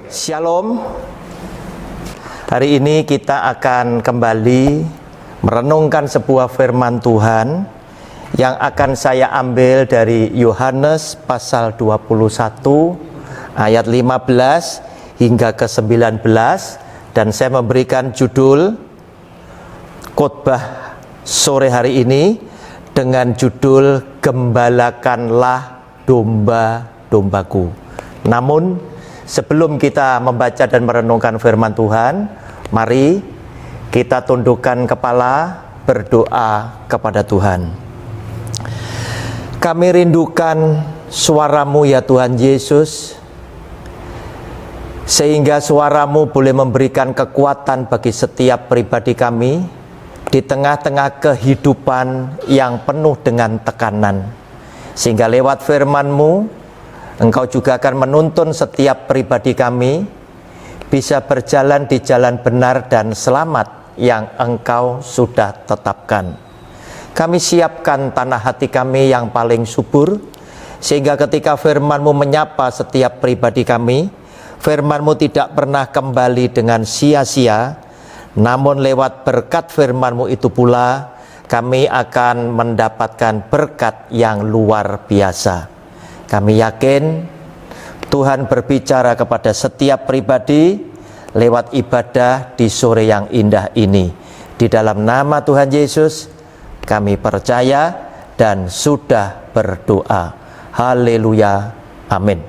Shalom. Hari ini kita akan kembali merenungkan sebuah firman Tuhan yang akan saya ambil dari Yohanes pasal 21 ayat 15 hingga ke 19, dan saya memberikan judul khotbah sore hari ini dengan judul Gembalakanlah domba-dombaku. Namun sebelum kita membaca dan merenungkan firman Tuhan, mari kita tundukkan kepala, berdoa kepada Tuhan. Kami rindukan suara-Mu ya Tuhan Yesus, sehingga suara-Mu boleh memberikan kekuatan bagi setiap pribadi kami di tengah-tengah kehidupan yang penuh dengan tekanan, sehingga lewat firman-Mu Engkau juga akan menuntun setiap pribadi kami bisa berjalan di jalan benar dan selamat yang Engkau sudah tetapkan. Kami siapkan tanah hati kami yang paling subur, sehingga ketika firman-Mu menyapa setiap pribadi kami, firman-Mu tidak pernah kembali dengan sia-sia, namun lewat berkat firman-Mu itu pula kami akan mendapatkan berkat yang luar biasa. Kami yakin Tuhan berbicara kepada setiap pribadi lewat ibadah di sore yang indah ini. Di dalam nama Tuhan Yesus kami percaya dan sudah berdoa. Haleluya. Amin.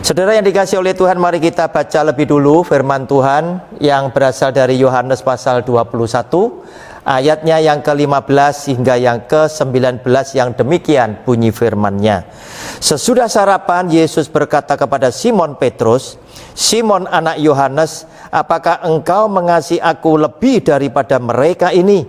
Saudara yang dikasihi oleh Tuhan, mari kita baca lebih dulu firman Tuhan yang berasal dari Yohanes pasal 21 ayatnya yang ke-15 hingga yang ke-19, yang demikian bunyi firman-Nya. Sesudah sarapan, Yesus berkata kepada Simon Petrus, "Simon anak Yohanes, apakah engkau mengasihi aku lebih daripada mereka ini?"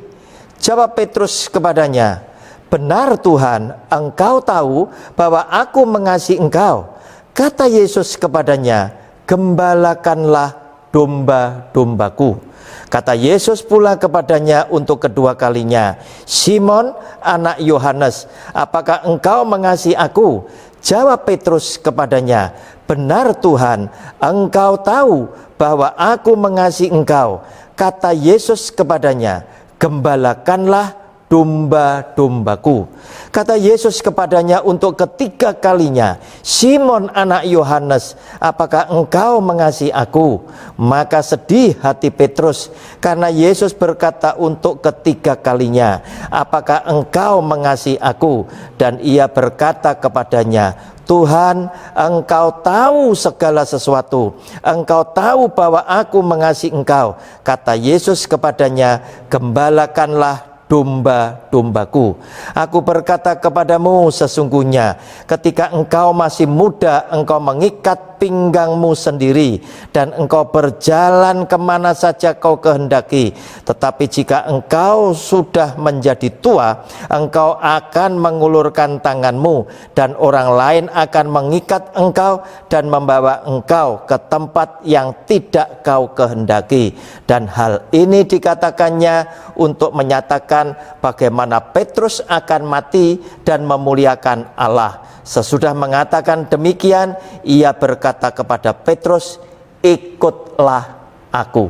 Jawab Petrus kepadanya, "Benar Tuhan, engkau tahu bahwa aku mengasihi engkau." Kata Yesus kepadanya, "Gembalakanlah domba-dombaku." Kata Yesus pula kepadanya untuk kedua kalinya, "Simon anak Yohanes, apakah engkau mengasihi aku?" Jawab Petrus kepadanya, "Benar Tuhan, engkau tahu bahwa aku mengasihi engkau." Kata Yesus kepadanya, "Gembalakanlah domba-dombaku." Kata Yesus kepadanya untuk ketiga kalinya, "Simon anak Yohanes, apakah engkau mengasihi aku?" Maka sedih hati Petrus karena Yesus berkata untuk ketiga kalinya, "Apakah engkau mengasihi aku?" Dan ia berkata kepadanya, "Tuhan, engkau tahu segala sesuatu. Engkau tahu bahwa aku mengasihi engkau." Kata Yesus kepadanya, "Gembalakanlah domba-dombaku. Aku berkata kepadamu, sesungguhnya ketika engkau masih muda, engkau mengikat pinggangmu sendiri dan engkau berjalan kemana saja kau kehendaki. Tetapi jika engkau sudah menjadi tua, engkau akan mengulurkan tanganmu dan orang lain akan mengikat engkau dan membawa engkau ke tempat yang tidak kau kehendaki." Dan hal ini dikatakannya untuk menyatakan bagaimana Petrus akan mati dan memuliakan Allah. Sesudah mengatakan demikian, ia berkata kepada Petrus, "Ikutlah aku."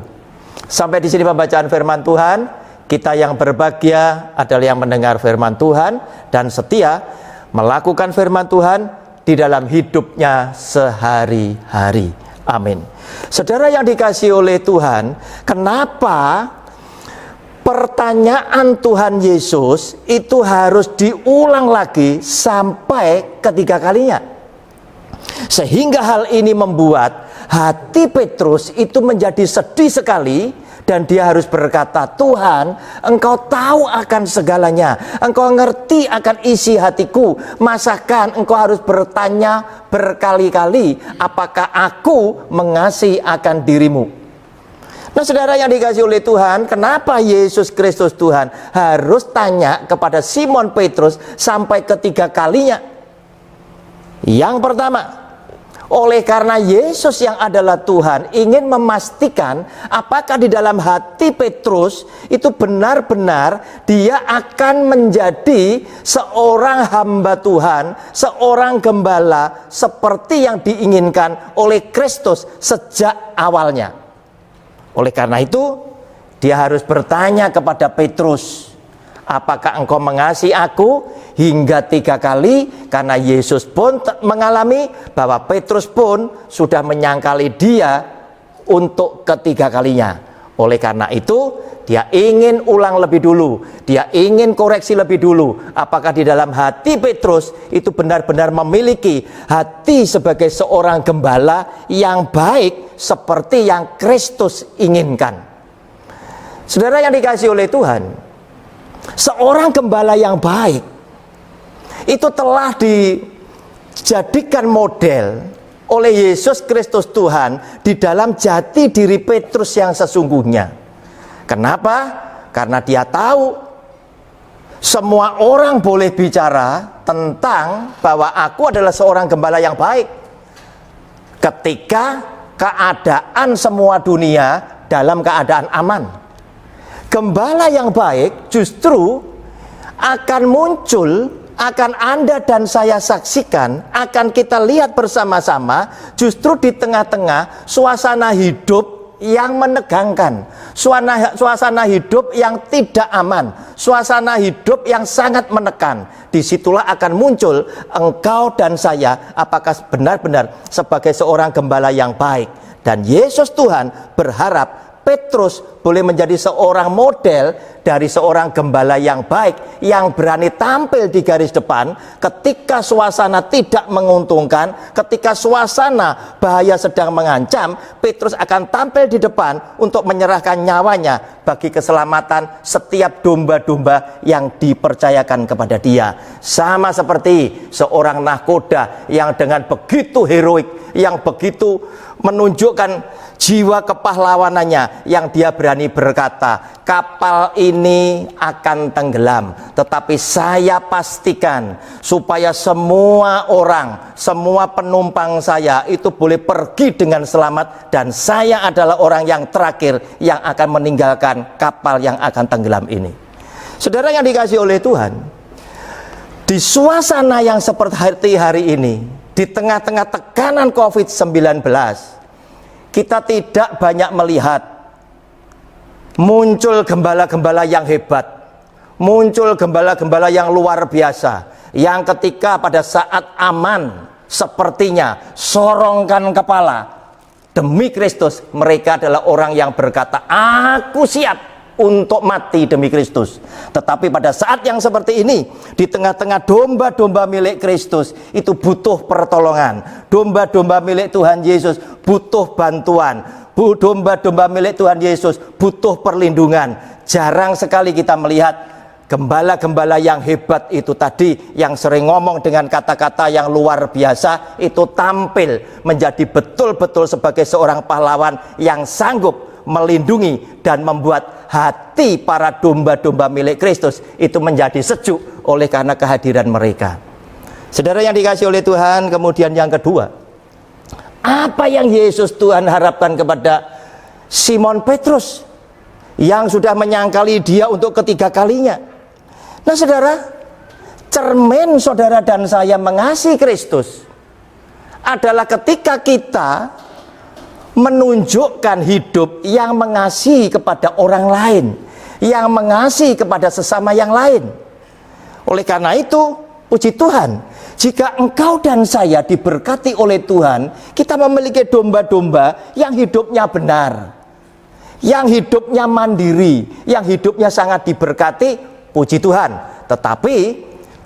Sampai di sini pembacaan firman Tuhan. Kita yang berbahagia adalah yang mendengar firman Tuhan dan setia melakukan firman Tuhan di dalam hidupnya sehari-hari. Amin. Saudara yang dikasihi oleh Tuhan, kenapa pertanyaan Tuhan Yesus itu harus diulang lagi sampai ketiga kalinya? Sehingga hal ini membuat hati Petrus itu menjadi sedih sekali, dan dia harus berkata, "Tuhan, engkau tahu akan segalanya, engkau ngerti akan isi hatiku, masakan engkau harus bertanya berkali-kali, apakah aku mengasihi akan dirimu?" Nah, saudara yang dikasihi oleh Tuhan, kenapa Yesus Kristus Tuhan harus tanya kepada Simon Petrus sampai ketiga kalinya? Yang pertama, Oleh karena Yesus yang adalah Tuhan ingin memastikan apakah di dalam hati Petrus itu benar-benar dia akan menjadi seorang hamba Tuhan, seorang gembala seperti yang diinginkan oleh Kristus sejak awalnya. Oleh karena itu dia harus bertanya kepada Petrus, apakah engkau mengasihi aku? Hingga 3 kali, karena Yesus pun mengalami bahwa Petrus pun sudah menyangkali dia untuk ketiga kalinya. Oleh karena itu dia ingin ulang lebih dulu, dia ingin koreksi lebih dulu, apakah di dalam hati Petrus itu benar-benar memiliki hati sebagai seorang gembala yang baik seperti yang Kristus inginkan. Saudara yang dikasihi oleh Tuhan, seorang gembala yang baik itu telah dijadikan model oleh Yesus Kristus Tuhan di dalam jati diri Petrus yang sesungguhnya. Kenapa? Karena dia tahu semua orang boleh bicara tentang bahwa aku adalah seorang gembala yang baik ketika keadaan semua dunia dalam keadaan aman. Gembala yang baik justru akan muncul, akan Anda dan saya saksikan, akan kita lihat bersama-sama justru di tengah-tengah suasana hidup yang menegangkan, suasana hidup yang tidak aman, suasana hidup yang sangat menekan. Disitulah akan muncul engkau dan saya apakah benar-benar sebagai seorang gembala yang baik. Dan Yesus Tuhan berharap Petrus boleh menjadi seorang model dari seorang gembala yang baik, yang berani tampil di garis depan ketika suasana tidak menguntungkan, ketika suasana bahaya sedang mengancam. Petrus akan tampil di depan untuk menyerahkan nyawanya bagi keselamatan setiap domba-domba yang dipercayakan kepada dia. Sama seperti seorang nahkoda yang dengan begitu heroik, yang begitu menunjukkan jiwa kepahlawanannya, yang dia berani berkata, kapal ini akan tenggelam, tetapi saya pastikan supaya semua orang, semua penumpang saya itu boleh pergi dengan selamat, dan saya adalah orang yang terakhir yang akan meninggalkan kapal yang akan tenggelam ini. Saudara yang dikasihi oleh Tuhan, di suasana yang seperti hari ini, di tengah-tengah tekanan COVID-19, kita tidak banyak melihat muncul gembala-gembala yang hebat, muncul gembala-gembala yang luar biasa, yang ketika pada saat aman sepertinya sorongkan kepala demi Kristus. Mereka adalah orang yang berkata, aku siap untuk mati demi Kristus. Tetapi pada saat yang seperti ini, di tengah-tengah domba-domba milik Kristus itu butuh pertolongan, domba-domba milik Tuhan Yesus butuh bantuan, domba-domba milik Tuhan Yesus butuh perlindungan. Jarang sekali kita melihat gembala-gembala yang hebat itu tadi, yang sering ngomong dengan kata-kata yang luar biasa, itu tampil menjadi betul-betul sebagai seorang pahlawan yang sanggup melindungi dan membuat hati para domba-domba milik Kristus itu menjadi sejuk oleh karena kehadiran mereka. Saudara yang dikasihi oleh Tuhan, kemudian yang kedua, apa yang Yesus Tuhan harapkan kepada Simon Petrus yang sudah menyangkali dia untuk ketiga kalinya? Nah saudara, cermin saudara dan saya mengasihi Kristus adalah ketika kita menunjukkan hidup yang mengasihi kepada orang lain, yang mengasihi kepada sesama yang lain. Oleh karena itu, puji Tuhan, jika engkau dan saya diberkati oleh Tuhan, kita memiliki domba-domba yang hidupnya benar, yang hidupnya mandiri, yang hidupnya sangat diberkati, puji Tuhan. Tetapi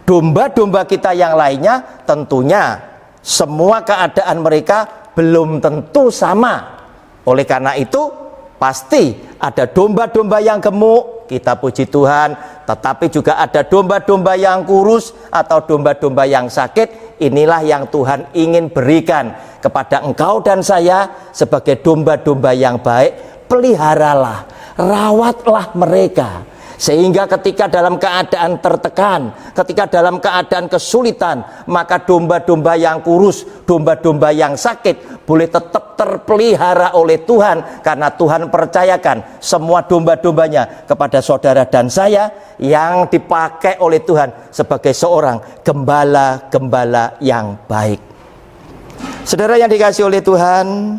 domba-domba kita yang lainnya tentunya semua keadaan mereka belum tentu sama. Oleh karena itu pasti ada domba-domba yang gemuk, kita puji Tuhan, tetapi juga ada domba-domba yang kurus atau domba-domba yang sakit. Inilah yang Tuhan ingin berikan kepada engkau dan saya sebagai domba-domba yang baik. Peliharalah, rawatlah mereka Sehingga ketika dalam keadaan tertekan, ketika dalam keadaan kesulitan, maka domba-domba yang kurus, domba-domba yang sakit boleh tetap terpelihara oleh Tuhan, karena Tuhan percayakan semua domba-dombanya kepada saudara dan saya yang dipakai oleh Tuhan sebagai seorang gembala-gembala yang baik. Saudara yang dikasihi oleh Tuhan,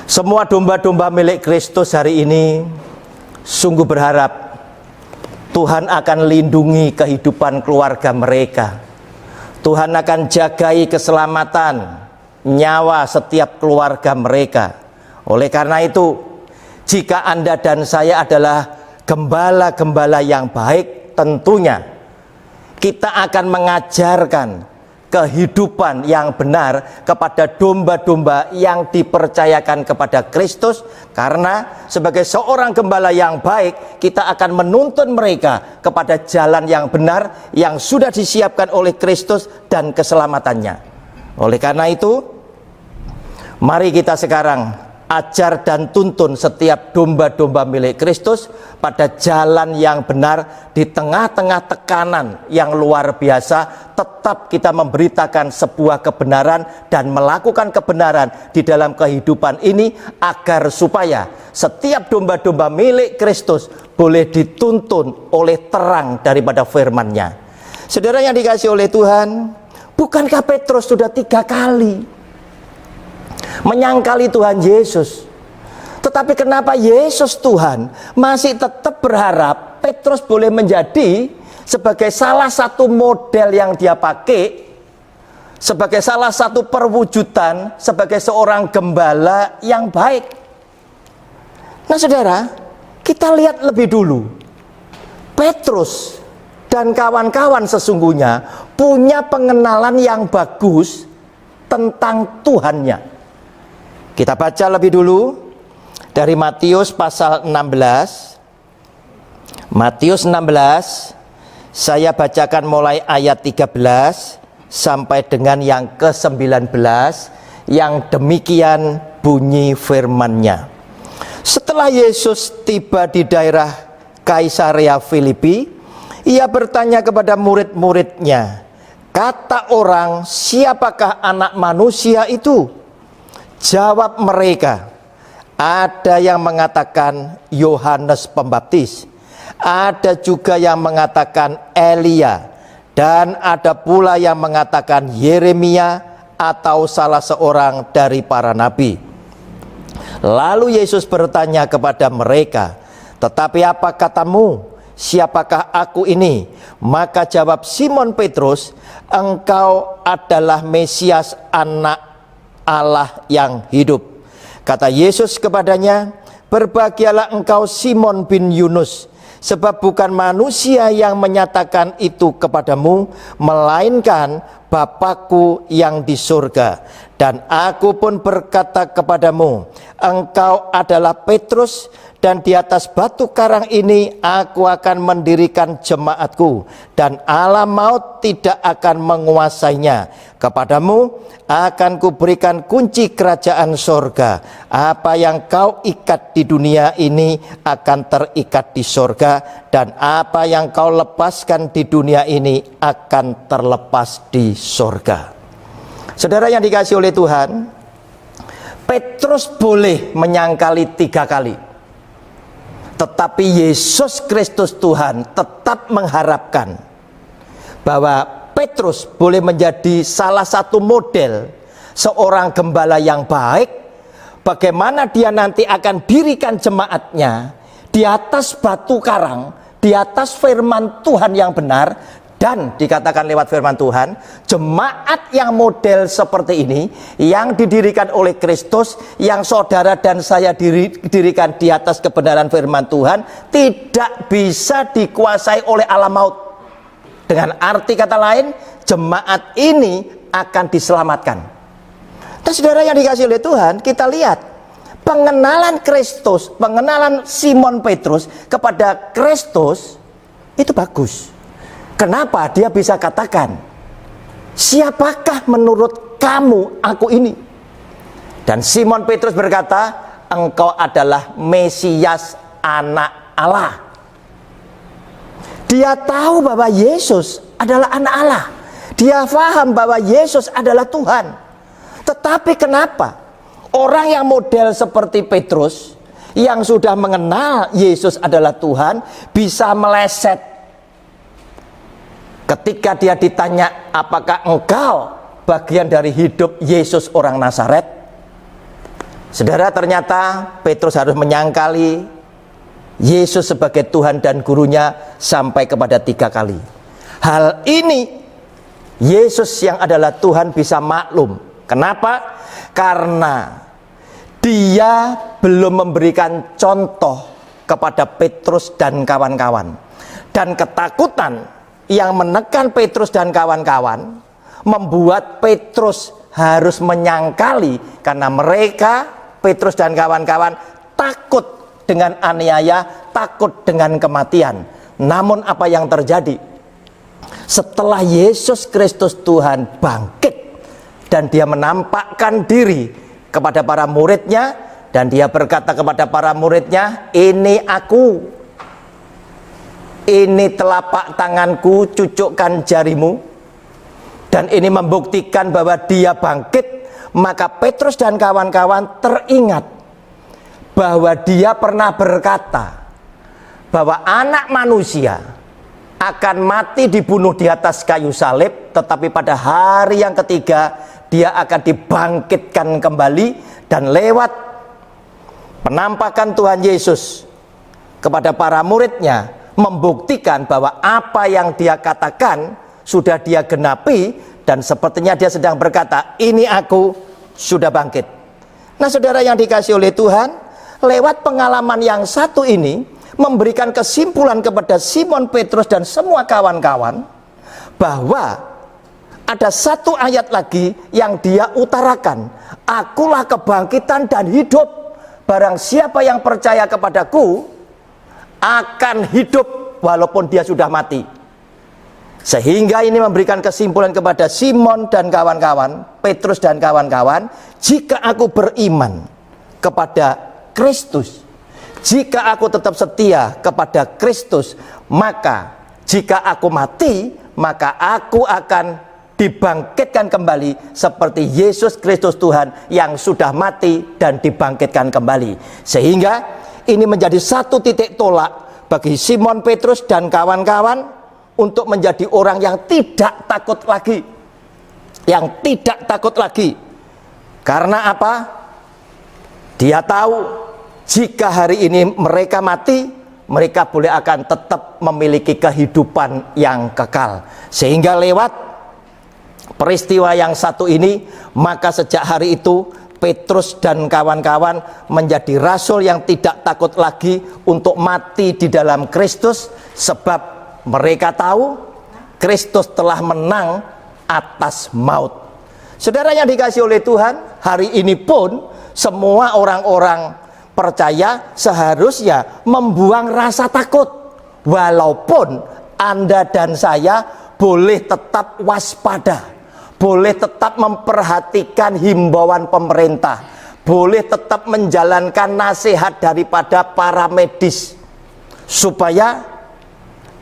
semua domba-domba milik Kristus hari ini sungguh berharap Tuhan akan lindungi kehidupan keluarga mereka. Tuhan akan jagai keselamatan nyawa setiap keluarga mereka. Oleh karena itu, jika Anda dan saya adalah gembala-gembala yang baik, tentunya kita akan mengajarkan kehidupan yang benar kepada domba-domba yang dipercayakan kepada Kristus, karena sebagai seorang gembala yang baik kita akan menuntun mereka kepada jalan yang benar yang sudah disiapkan oleh Kristus dan keselamatannya. Oleh karena itu, mari kita sekarang ajar dan tuntun setiap domba-domba milik Kristus pada jalan yang benar. Di tengah-tengah tekanan yang luar biasa, tetap kita memberitakan sebuah kebenaran dan melakukan kebenaran di dalam kehidupan ini, agar supaya setiap domba-domba milik Kristus boleh dituntun oleh terang daripada firman-Nya. Saudara yang dikasihi oleh Tuhan, bukankah Petrus sudah 3 kali menyangkali Tuhan Yesus? Tetapi kenapa Yesus Tuhan masih tetap berharap Petrus boleh menjadi sebagai salah satu model yang dia pakai, sebagai salah satu perwujudan sebagai seorang gembala yang baik? Nah saudara, kita lihat lebih dulu. Petrus dan kawan-kawan sesungguhnya punya pengenalan yang bagus tentang Tuhannya. Kita baca lebih dulu dari Matius pasal 16. Matius 16, saya bacakan mulai ayat 13 sampai dengan yang ke-19, yang demikian bunyi firman-Nya. Setelah Yesus tiba di daerah Kaisarea Filipi, ia bertanya kepada murid-muridnya, "Kata orang, siapakah anak manusia itu?" Jawab mereka, "Ada yang mengatakan Yohanes Pembaptis, ada juga yang mengatakan Elia, dan ada pula yang mengatakan Yeremia atau salah seorang dari para nabi." Lalu Yesus bertanya kepada mereka, "Tetapi apa katamu? Siapakah aku ini?" Maka jawab Simon Petrus, "Engkau adalah Mesias, Anak Allah yang hidup." Kata Yesus kepadanya, "Berbahagialah engkau Simon bin Yunus, sebab bukan manusia yang menyatakan itu kepadamu, melainkan Bapa-Ku yang di surga. Dan aku pun berkata kepadamu, engkau adalah Petrus, dan di atas batu karang ini aku akan mendirikan jemaatku, dan alam maut tidak akan menguasainya. Kepadamu akan kuberikan kunci kerajaan sorga. Apa yang kau ikat di dunia ini akan terikat di sorga, dan apa yang kau lepaskan di dunia ini akan terlepas di sorga." Saudara yang dikasihi oleh Tuhan, Petrus boleh menyangkali 3 kali, tetapi Yesus Kristus Tuhan tetap mengharapkan bahwa Petrus boleh menjadi salah satu model seorang gembala yang baik, bagaimana dia nanti akan dirikan jemaatnya di atas batu karang, di atas firman Tuhan yang benar. Dan dikatakan lewat firman Tuhan, jemaat yang model seperti ini, yang didirikan oleh Kristus, yang saudara dan saya dirikan di atas kebenaran firman Tuhan, tidak bisa dikuasai oleh alam maut. Dengan arti kata lain, jemaat ini akan diselamatkan. Dan saudara yang dikasihi oleh Tuhan, kita lihat pengenalan Kristus, pengenalan Simon Petrus kepada Kristus itu bagus. Kenapa dia bisa katakan, "Siapakah menurut kamu aku ini?" Dan Simon Petrus berkata, "Engkau adalah Mesias, Anak Allah." Dia tahu bahwa Yesus adalah anak Allah. Dia paham bahwa Yesus adalah Tuhan. Tetapi kenapa orang yang model seperti Petrus, yang sudah mengenal Yesus adalah Tuhan, bisa meleset ketika dia ditanya, apakah engkau bagian dari hidup Yesus orang Nazaret? Saudara, ternyata Petrus harus menyangkali Yesus sebagai Tuhan dan gurunya sampai kepada 3 kali. Hal ini Yesus yang adalah Tuhan bisa maklum. Kenapa? Karena dia belum memberikan contoh kepada Petrus dan kawan-kawan. Dan ketakutan yang menekan Petrus dan kawan-kawan membuat Petrus harus menyangkali, karena mereka, Petrus dan kawan-kawan, takut dengan aniaya, takut dengan kematian. Namun apa yang terjadi? Setelah Yesus Kristus Tuhan bangkit dan dia menampakkan diri kepada para muridnya, dan dia berkata kepada para muridnya, ini aku, ini telapak tanganku, cucukkan jarimu. Dan ini membuktikan bahwa dia bangkit. Maka Petrus dan kawan-kawan teringat bahwa dia pernah berkata bahwa anak manusia akan mati dibunuh di atas kayu salib, tetapi pada hari yang ketiga dia akan dibangkitkan kembali. Dan lewat penampakan Tuhan Yesus kepada para muridnya membuktikan bahwa apa yang dia katakan sudah dia genapi, dan sepertinya dia sedang berkata, ini aku sudah bangkit. Nah saudara yang dikasihi oleh Tuhan, lewat pengalaman yang satu ini memberikan kesimpulan kepada Simon Petrus dan semua kawan-kawan bahwa ada satu ayat lagi yang dia utarakan, akulah kebangkitan dan hidup, barang siapa yang percaya kepadaku akan hidup walaupun dia sudah mati. Sehingga ini memberikan kesimpulan kepada Simon dan kawan-kawan, Petrus dan kawan-kawan, jika aku beriman kepada Kristus, jika aku tetap setia kepada Kristus, maka jika aku mati, maka aku akan dibangkitkan kembali seperti Yesus Kristus Tuhan yang sudah mati dan dibangkitkan kembali. Sehingga ini menjadi satu titik tolak bagi Simon Petrus dan kawan-kawan untuk menjadi orang yang tidak takut lagi. Yang tidak takut lagi. Karena apa? Dia tahu jika hari ini mereka mati, mereka boleh akan tetap memiliki kehidupan yang kekal. Sehingga lewat peristiwa yang satu ini, maka sejak hari itu Petrus dan kawan-kawan menjadi rasul yang tidak takut lagi untuk mati di dalam Kristus, sebab mereka tahu Kristus telah menang atas maut. Saudara yang dikasihi oleh Tuhan, hari ini pun semua orang-orang percaya seharusnya membuang rasa takut. Walaupun Anda dan saya boleh tetap waspada, boleh tetap memperhatikan himbauan pemerintah, boleh tetap menjalankan nasihat daripada para medis, supaya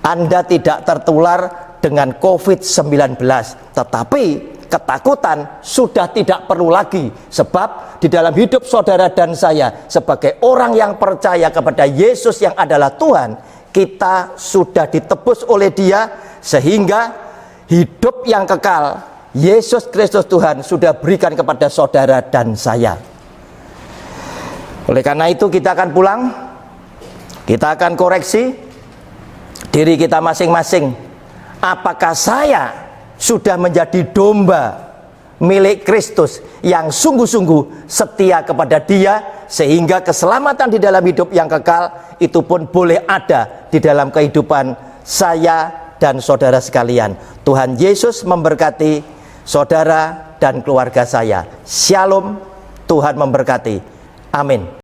Anda tidak tertular dengan COVID-19. Tetapi ketakutan sudah tidak perlu lagi, sebab di dalam hidup saudara dan saya sebagai orang yang percaya kepada Yesus yang adalah Tuhan, kita sudah ditebus oleh Dia, sehingga hidup yang kekal Yesus Kristus Tuhan sudah berikan kepada saudara dan saya. Oleh karena itu kita akan pulang, kita akan koreksi diri kita masing-masing. Apakah saya sudah menjadi domba milik Kristus yang sungguh-sungguh setia kepada Dia, sehingga keselamatan di dalam hidup yang kekal itu pun boleh ada di dalam kehidupan saya dan saudara sekalian. Tuhan Yesus memberkati saudara dan keluarga saya. Shalom, Tuhan memberkati. Amin.